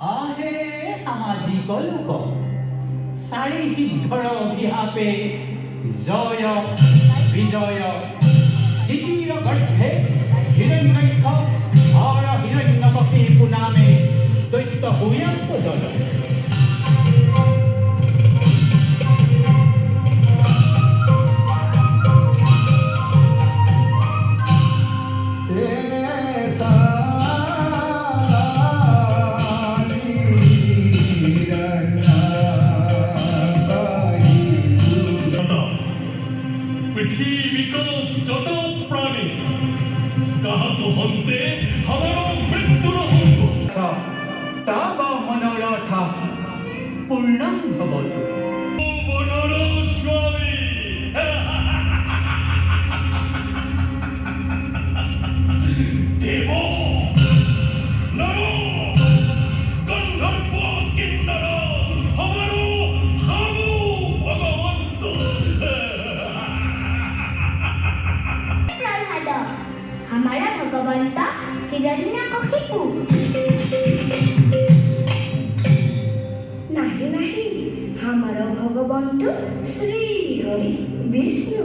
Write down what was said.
आहे सामाजिक लोक साड़ी हिद्धर विहापे जय विजय द्वितीय गर्भे हिरण्यक्ष और हिरण्यकशिपु नामे दैत्य हुयंत जल पृथ्वी को যত প্রাণী কাহা তো হন্তে আমারও মৃত্যু নহব ताव मनोरथ पूर्णं भवतु বনর স্বামী দেব নর গন্ধর্ব কিন্নর আমারও হাবু ভগবন্ত प्रहलाद हमारा भगवंत हिरण्यकशिपु नहीं नहीं हमारा भगवंत श्री हरि विष्णु